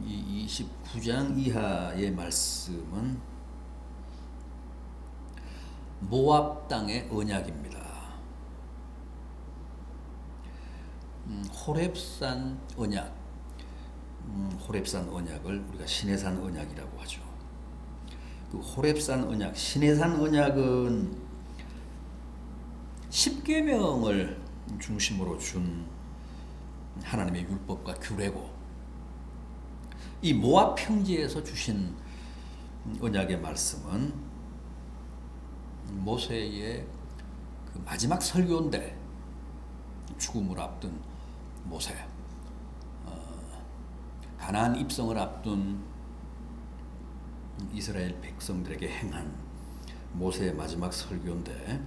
이 29장 이하의 말씀은 모압 땅의 언약입니다. 호렙산 언약, 호렙산 언약을 우리가 시내산 언약이라고 하죠. 그 호렙산 언약, 시내산 언약은 10계명을 중심으로 준 하나님의 율법과 규례고, 이 모압 평지에서 주신 언약의 말씀은 모세의 그 마지막 설교인데, 죽음을 앞둔 모세, 가나안 입성을 앞둔 이스라엘 백성들에게 행한 모세의 마지막 설교인데,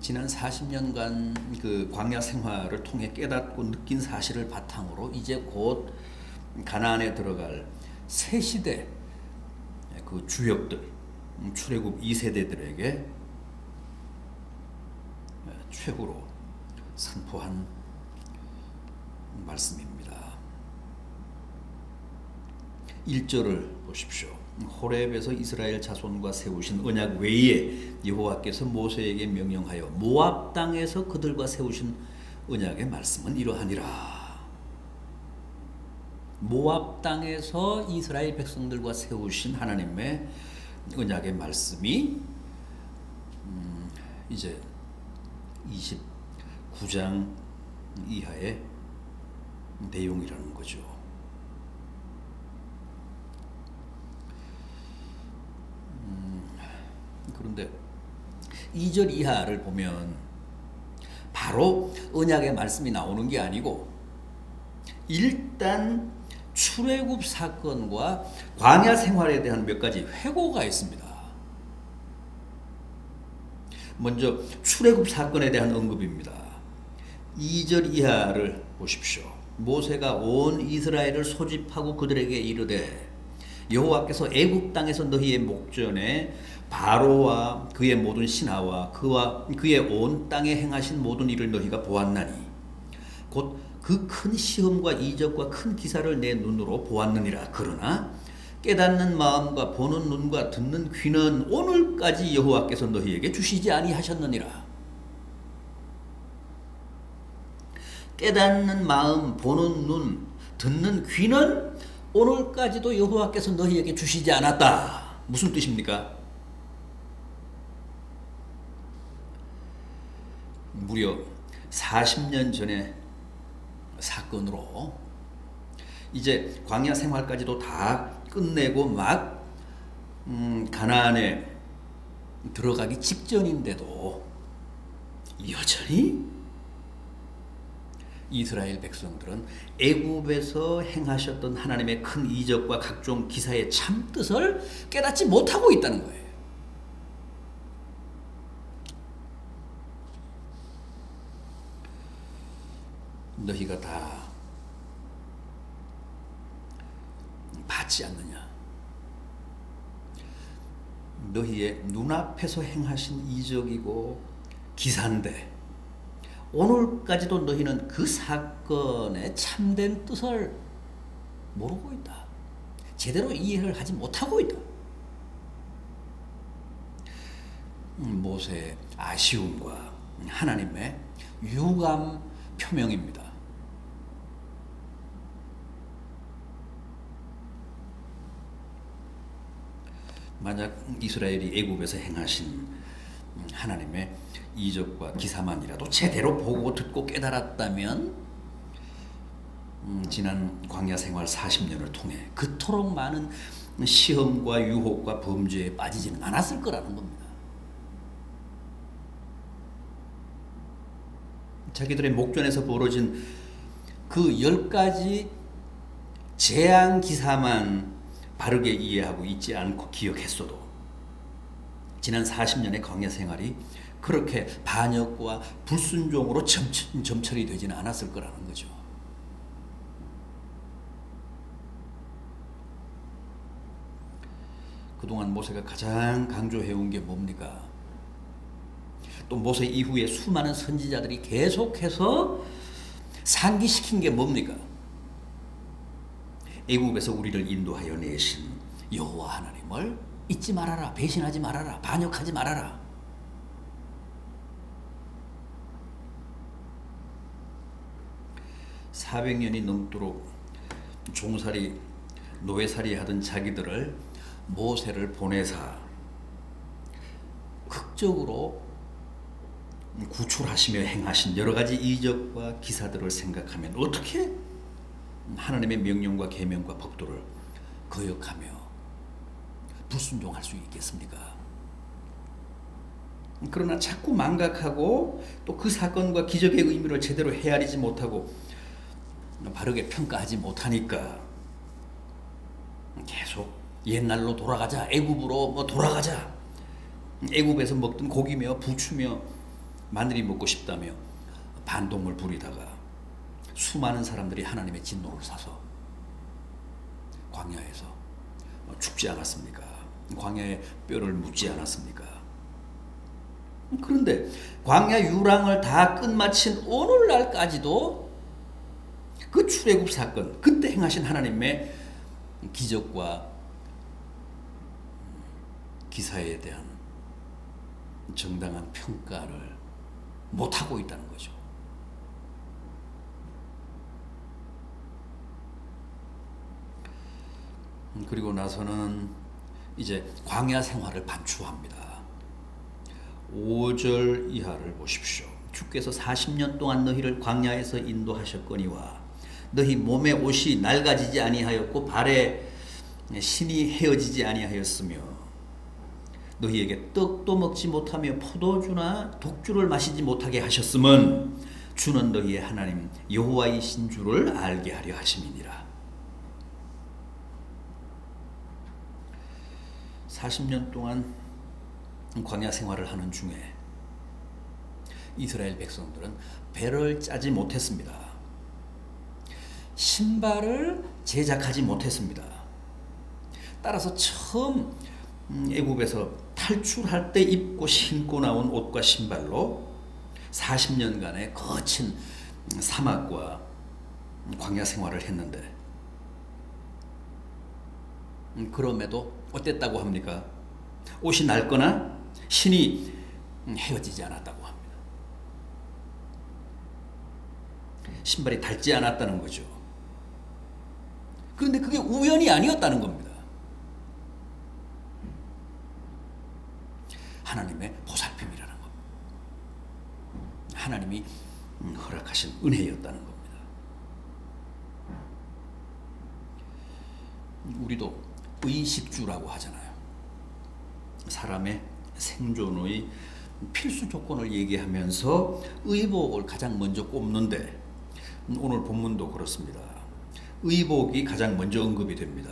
지난 40년간 그 광야 생활을 통해 깨닫고 느낀 사실을 바탕으로 이제 곧 가나안에 들어갈 새 시대 그 주역들, 출애굽 2세대들에게 최후로 선포한 말씀입니다. 1절을 보십시오. 호렙에서 이스라엘 자손과 세우신 언약 외에 여호와께서 모세에게 명령하여 모압 땅에서 그들과 세우신 언약의 말씀은 이러하니라. 모압 땅에서 이스라엘 백성들과 세우신 하나님의 언약의 말씀이 이제 29장 이하의 내용이라는 거죠. 그런데 2절 이하를 보면 바로 언약의 말씀이 나오는 게 아니고, 일단 출애굽 사건과 광야 생활에 대한 몇 가지 회고가 있습니다. 먼저 출애굽 사건에 대한 언급입니다. 2절 이하를 보십시오. 모세가 온 이스라엘을 소집하고 그들에게 이르되, 여호와께서 애굽 땅에서 너희의 목전에 바로와 그의 모든 신하와 그의 온 땅에 행하신 모든 일을 너희가 보았나니, 곧 그 큰 시험과 이적과 큰 기사를 내 눈으로 보았느니라. 그러나 깨닫는 마음과 보는 눈과 듣는 귀는 오늘까지 여호와께서 너희에게 주시지 아니하셨느니라. 깨닫는 마음, 보는 눈, 듣는 귀는 오늘까지도 여호와께서 너희에게 주시지 않았다. 무슨 뜻입니까? 무려 40년 전의 사건으로 이제 광야 생활까지도 다 끝내고 막 가나안에 들어가기 직전인데도 여전히 이스라엘 백성들은 애굽에서 행하셨던 하나님의 큰 이적과 각종 기사의 참 뜻을 깨닫지 못하고 있다는 거예요. 너희가 다 받지 않느냐? 너희의 눈앞에서 행하신 이적이고 기사인데 오늘까지도 너희는 그 사건의 참된 뜻을 모르고 있다. 제대로 이해를 하지 못하고 있다. 모세의 아쉬움과 하나님의 유감 표명입니다. 만약 이스라엘이 애굽에서 행하신 하나님의 이적과 기사만이라도 제대로 보고 듣고 깨달았다면 지난 광야 생활 40년을 통해 그토록 많은 시험과 유혹과 범죄에 빠지지는 않았을 거라는 겁니다. 자기들의 목전에서 벌어진 그 10가지 재앙 기사만 바르게 이해하고 있지 않고 기억했어도 지난 40년의 광야 생활이 그렇게 반역과 불순종으로 점철이 되지는 않았을 거라는 거죠. 그동안 모세가 가장 강조해온 게 뭡니까? 또 모세 이후에 수많은 선지자들이 계속해서 상기시킨 게 뭡니까? 애굽에서 우리를 인도하여 내신 여호와 하나님을 잊지 말아라. 배신하지 말아라. 반역하지 말아라. (400년이) 넘도록 종살이 노예살이 하던 자기들을 모세를 보내사 극적으로 구출하시며 행하신 여러 가지 이적과 기사들을 생각하면 어떻게 하나님의 명령과 계명과 법도를 거역하며 불순종할 수 있겠습니까? 그러나 자꾸 망각하고 또 그 사건과 기적의 의미를 제대로 헤아리지 못하고 바르게 평가하지 못하니까 계속 옛날로 돌아가자, 애굽으로 돌아가자, 애굽에서 먹던 고기며 부추며 마늘이 먹고 싶다며 반동을 부리다가 수많은 사람들이 하나님의 진노를 사서 광야에서 죽지 않았습니까? 광야에 뼈를 묻지 않았습니까? 그런데 광야 유랑을 다 끝마친 오늘날까지도 그 출애굽 사건, 그때 행하신 하나님의 기적과 기사에 대한 정당한 평가를 못하고 있다는 거죠. 그리고 나서는 이제 광야 생활을 반추합니다. 5절 이하를 보십시오. 주께서 40년 동안 너희를 광야에서 인도하셨거니와 너희 몸의 옷이 낡아지지 아니하였고 발에 신이 헤어지지 아니하였으며 너희에게 떡도 먹지 못하며 포도주나 독주를 마시지 못하게 하셨음은 주는 너희의 하나님 여호와이신 줄을 알게 하려 하심이니라. 40년 동안 광야 생활을 하는 중에 이스라엘 백성들은 배를 짜지 못했습니다. 신발을 제작하지 못했습니다. 따라서 처음 애굽에서 탈출할 때 입고 신고 나온 옷과 신발로 40년간의 거친 사막과 광야 생활을 했는데 그럼에도 어땠다고 합니까? 옷이 낡거나 신이 헤어지지 않았다고 합니다. 신발이 닳지 않았다는 거죠. 그런데 그게 우연이 아니었다는 겁니다. 하나님의 보살핌이라는 겁니다. 하나님이 허락하신 은혜였다는 겁니다. 우리도 의식주라고 하잖아요. 사람의 생존의 필수 조건을 얘기하면서 의복을 가장 먼저 꼽는데 오늘 본문도 그렇습니다. 의복이 가장 먼저 언급이 됩니다.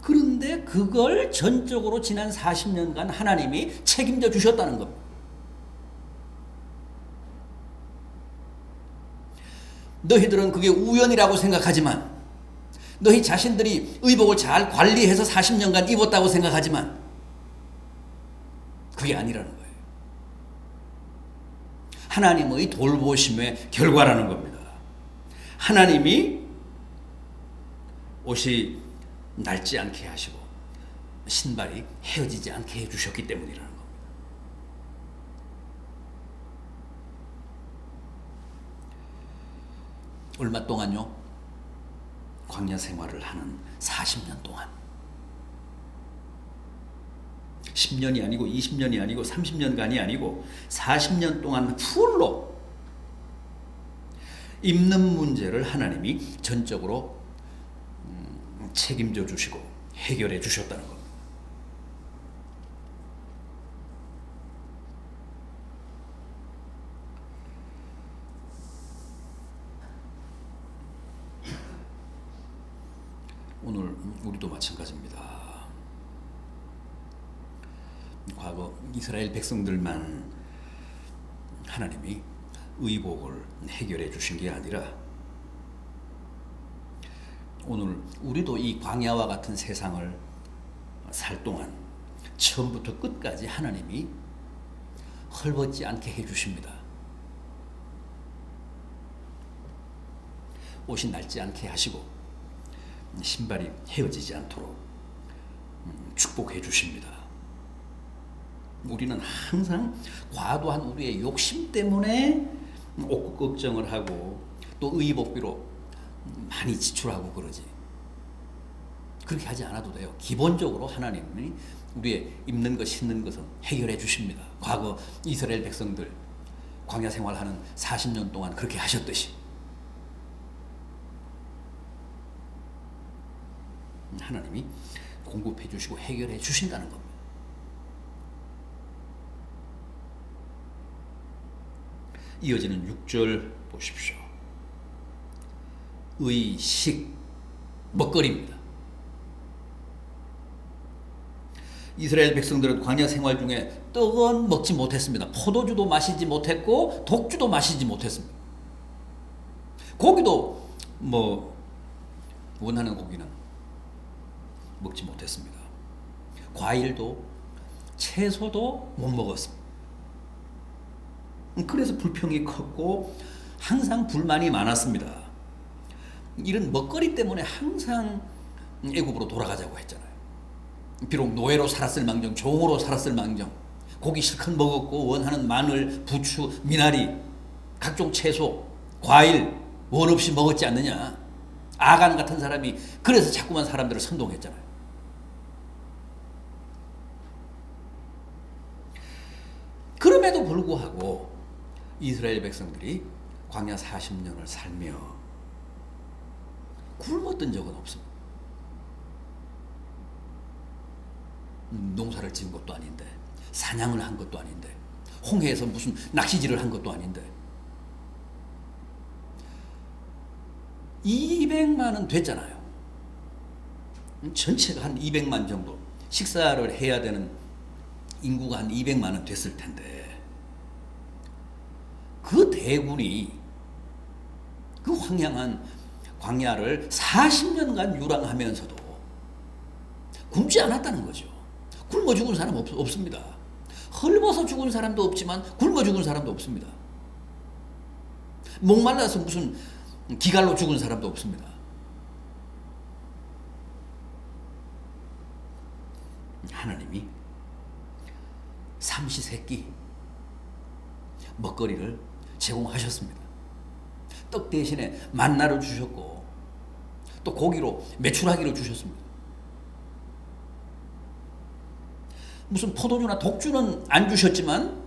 그런데 그걸 전적으로 지난 40년간 하나님이 책임져 주셨다는 겁니다. 너희들은 그게 우연이라고 생각하지만 너희 자신들이 의복을 잘 관리해서 40년간 입었다고 생각하지만 그게 아니라는 거예요. 하나님의 돌보심의 결과라는 겁니다. 하나님이 옷이 낡지 않게 하시고 신발이 헤어지지 않게 해주셨기 때문이라는 겁니다. 얼마 동안요? 광야 생활을 하는 40년 동안 10년이 아니고 20년이 아니고 30년간이 아니고 40년 동안 풀로 입는 문제를 하나님이 전적으로 책임져 주시고 해결해 주셨다는 겁니다. 오늘 우리도 마찬가지입니다. 과거 이스라엘 백성들만 하나님이 의복을 해결해 주신 게 아니라 오늘 우리도 이 광야와 같은 세상을 살 동안 처음부터 끝까지 하나님이 헐벗지 않게 해주십니다. 옷이 낡지 않게 하시고 신발이 헤어지지 않도록 축복해 주십니다. 우리는 항상 과도한 우리의 욕심 때문에 옷 걱정을 하고 또 의복비로 많이 지출하고 그러지. 그렇게 하지 않아도 돼요. 기본적으로 하나님이 우리의 입는 것, 신는 것은 해결해 주십니다. 과거 이스라엘 백성들 광야 생활하는 40년 동안 그렇게 하셨듯이 하나님이 공급해 주시고 해결해 주신다는 겁니다. 이어지는 6절 보십시오. 의식, 먹거리입니다. 이스라엘 백성들은 광야 생활 중에 떡은 먹지 못했습니다. 포도주도 마시지 못했고 독주도 마시지 못했습니다. 고기도 원하는 고기는 먹지 못했습니다. 과일도 채소도 못 먹었습니다. 그래서 불평이 컸고 항상 불만이 많았습니다. 이런 먹거리 때문에 항상 애굽으로 돌아가자고 했잖아요. 비록 노예로 살았을 망정, 종으로 살았을 망정, 고기 실컷 먹었고 원하는 마늘, 부추, 미나리, 각종 채소, 과일 원 없이 먹었지 않느냐. 아간 같은 사람이 그래서 자꾸만 사람들을 선동했잖아요. 그럼에도 불구하고 이스라엘 백성들이 광야 40년을 살며 굶었던 적은 없습니다. 농사를 지은 것도 아닌데, 사냥을 한 것도 아닌데, 홍해에서 무슨 낚시질을 한 것도 아닌데, 200만은 됐잖아요. 전체가 한 200만 정도, 식사를 해야 되는 인구가 한 200만은 됐을 텐데, 그 대군이 그 황량한 광야를 40년간 유랑하면서도 굶지 않았다는 거죠. 굶어 죽은 사람 없습니다. 헐벗어 죽은 사람도 없지만 굶어 죽은 사람도 없습니다. 목말라서 무슨 기갈로 죽은 사람도 없습니다. 하나님이 삼시세끼 먹거리를 제공하셨습니다. 떡 대신에 만나를 주셨고 또 고기로 메추라기를 주셨습니다. 무슨 포도주나 독주는 안 주셨지만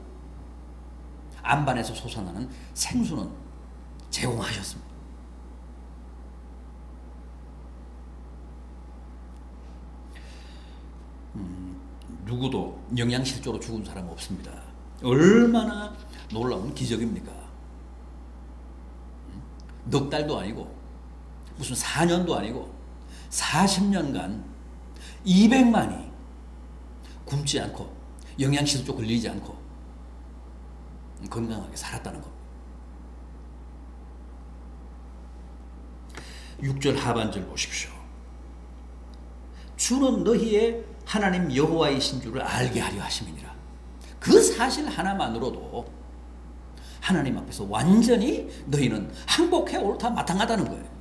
안반에서 솟아나는 생수는 제공하셨습니다. 누구도 영양실조로 죽은 사람 없습니다. 얼마나 놀라운 기적입니까? 넉 달도 아니고 무슨 4년도 아니고 40년간 200만이 굶지 않고 영양실조 걸리지 않고 건강하게 살았다는 겁니다. 6절 하반절 보십시오. 주는 너희의 하나님 여호와이신 줄을 알게 하려 하심이니라. 그 사실 하나만으로도 하나님 앞에서 완전히 너희는 항복해 옳다 마땅하다는 거예요.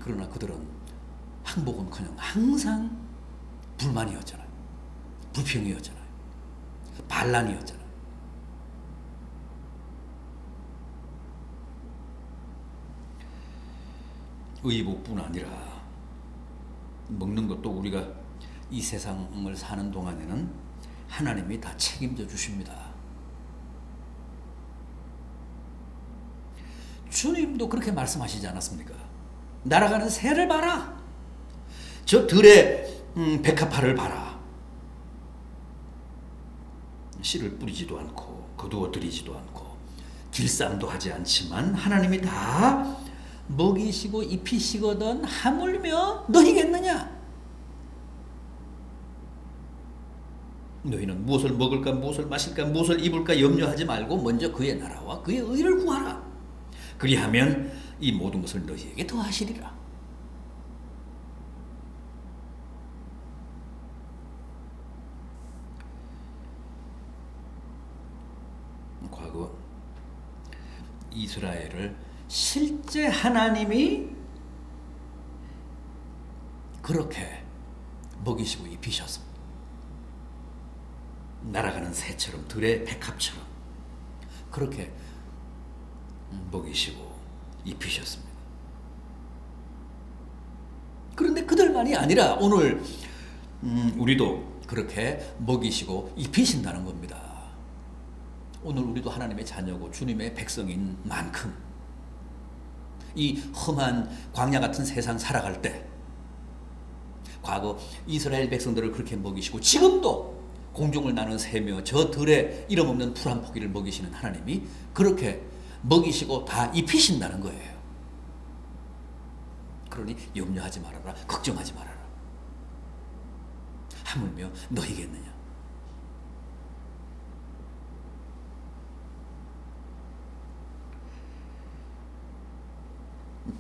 그러나 그들은 항복은 그냥 항상 불만이었잖아요. 불평이었잖아요. 반란이었잖아요. 의복뿐 아니라 먹는 것도 우리가 이 세상을 사는 동안에는 하나님이 다 책임져 주십니다. 주님도 그렇게 말씀하시지 않았습니까? 날아가는 새를 봐라. 저 들의 백합화를 봐라. 씨를 뿌리지도 않고 거두어 들이지도 않고 길쌈도 하지 않지만 하나님이 다 먹이시고 입히시거든 하물며 너희겠느냐? 너희는 무엇을 먹을까 무엇을 마실까 무엇을 입을까 염려하지 말고 먼저 그의 나라와 그의 의를 구하라. 그리하면 이 모든 것을 너희에게 더하시리라. 과거 이스라엘을 실제 하나님이 그렇게 먹이시고 입히셨습니다. 날아가는 새처럼 들의 백합처럼 그렇게 먹이시고 입히셨습니다. 그런데 그들만이 아니라 오늘 우리도 그렇게 먹이시고 입히신다는 겁니다. 오늘 우리도 하나님의 자녀고 주님의 백성인 만큼 이 험한 광야 같은 세상 살아갈 때 과거 이스라엘 백성들을 그렇게 먹이시고 지금도 공중을 나는 새며 저 들에 이름 없는 풀 한 포기를 먹이시는 하나님이 그렇게 먹이시고 다 입히신다는 거예요. 그러니 염려하지 말아라. 걱정하지 말아라. 하물며 너희겠느냐.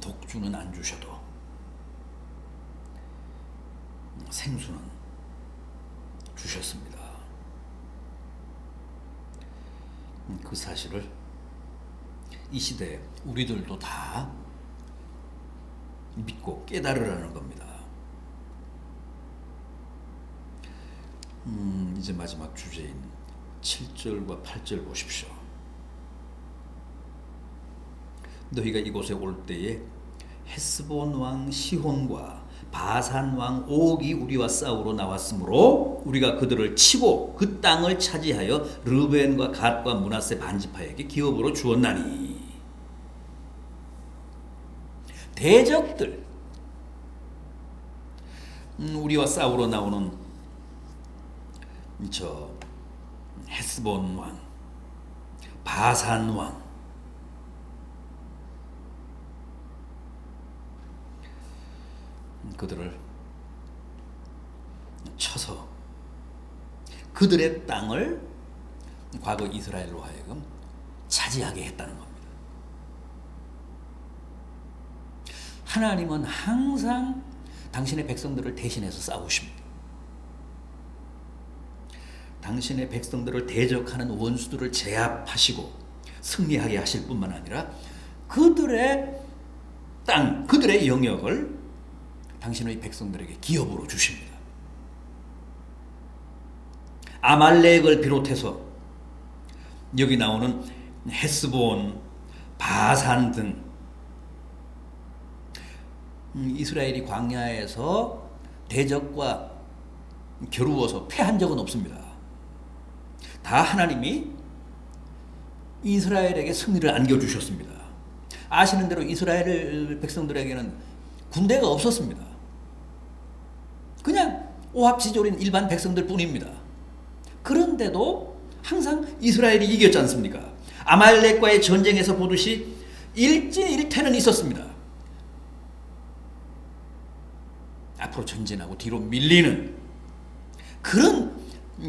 독주는 안 주셔도 생수는 주셨습니다. 그 사실을 이 시대에 우리들도 다 믿고 깨달으라는 겁니다. 이제 마지막 주제인 7절과 8절 보십시오. 너희가 이곳에 올 때에 헤스본 왕 시혼과 바산 왕 옥이 우리와 싸우러 나왔으므로 우리가 그들을 치고 그 땅을 차지하여 르벤과 갓과 므낫세 반지파에게 기업으로 주었나니. 대적들, 우리와 싸우러 나오는 저 헤스본 왕, 바산 왕, 그들을 쳐서 그들의 땅을 과거 이스라엘로 하여금 차지하게 했다는 겁니다. 하나님은 항상 당신의 백성들을 대신해서 싸우십니다. 당신의 백성들을 대적하는 원수들을 제압하시고 승리하게 하실 뿐만 아니라 그들의 땅, 그들의 영역을 당신의 백성들에게 기업으로 주십니다. 아말렉을 비롯해서 여기 나오는 헤스본, 바산 등 이스라엘이 광야에서 대적과 겨루어서 패한 적은 없습니다. 다 하나님이 이스라엘에게 승리를 안겨주셨습니다. 아시는 대로 이스라엘 백성들에게는 군대가 없었습니다. 그냥 오합지졸인 일반 백성들 뿐입니다. 그런데도 항상 이스라엘이 이겼지 않습니까? 아말렉과의 전쟁에서 보듯이 일진일퇴는 있었습니다. 앞으로 전진하고 뒤로 밀리는 그런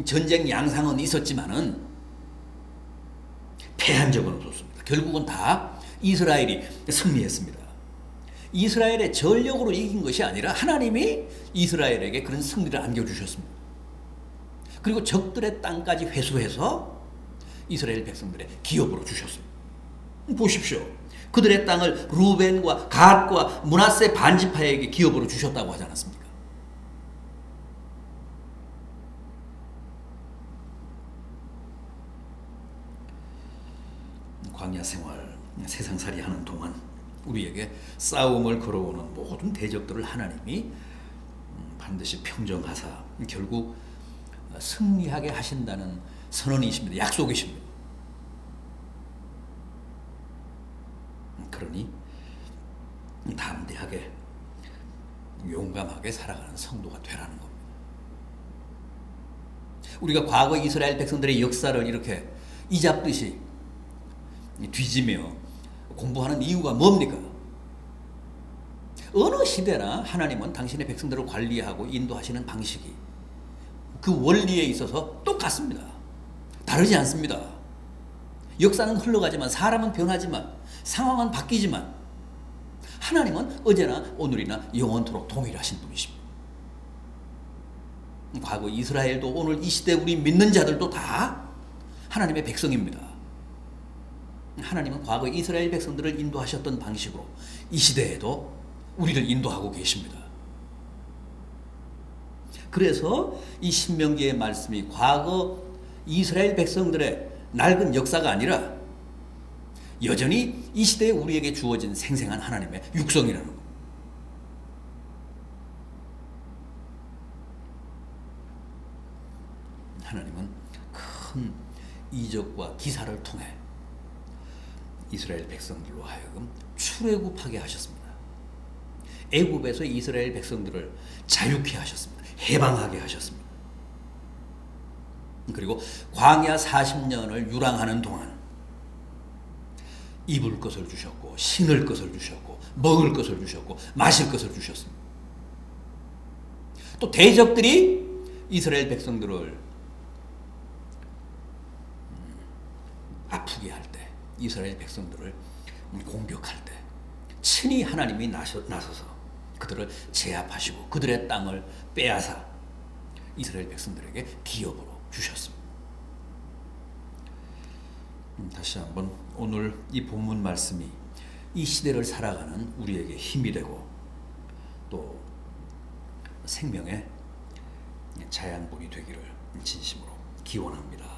전쟁 양상은 있었지만은 패한 적은 없었습니다. 결국은 다 이스라엘이 승리했습니다. 이스라엘의 전력으로 이긴 것이 아니라 하나님이 이스라엘에게 그런 승리를 안겨주셨습니다. 그리고 적들의 땅까지 회수해서 이스라엘 백성들의 기업으로 주셨습니다. 보십시오. 그들의 땅을 루벤과 갓과 므낫세 반지파에게 기업으로 주셨다고 하지 않았습니까? 광야 생활, 세상살이 하는 동안 우리에게 싸움을 걸어오는 모든 대적들을 하나님이 반드시 평정하사 결국 승리하게 하신다는 선언이십니다. 약속이십니다. 그러니 담대하게 용감하게 살아가는 성도가 되라는 겁니다. 우리가 과거 이스라엘 백성들의 역사를 이렇게 이잡듯이 뒤지며 공부하는 이유가 뭡니까? 어느 시대나 하나님은 당신의 백성들을 관리하고 인도하시는 방식이 그 원리에 있어서 똑같습니다. 다르지 않습니다. 역사는 흘러가지만 사람은 변하지만 상황은 바뀌지만 하나님은 어제나 오늘이나 영원토록 동일하신 분이십니다. 과거 이스라엘도 오늘 이 시대 우리 믿는 자들도 다 하나님의 백성입니다. 하나님은 과거 이스라엘 백성들을 인도하셨던 방식으로 이 시대에도 우리를 인도하고 계십니다. 그래서 이 신명기의 말씀이 과거 이스라엘 백성들의 낡은 역사가 아니라 여전히 이 시대에 우리에게 주어진 생생한 하나님의 육성이라는 겁니다. 하나님은 큰 이적과 기사를 통해 이스라엘 백성들로 하여금 출애굽하게 하셨습니다. 애굽에서 이스라엘 백성들을 자유케 하셨습니다. 해방하게 하셨습니다. 그리고 광야 40년을 유랑하는 동안 입을 것을 주셨고 신을 것을 주셨고 먹을 것을 주셨고 마실 것을 주셨습니다. 또 대적들이 이스라엘 백성들을 아프게 할 때, 이스라엘 백성들을 공격할 때 친히 하나님이 나서서 그들을 제압하시고 그들의 땅을 빼앗아 이스라엘 백성들에게 기업으로 주셨습니다. 다시 한번 오늘 이 본문 말씀이 이 시대를 살아가는 우리에게 힘이 되고 또 생명의 자양분이 되기를 진심으로 기원합니다.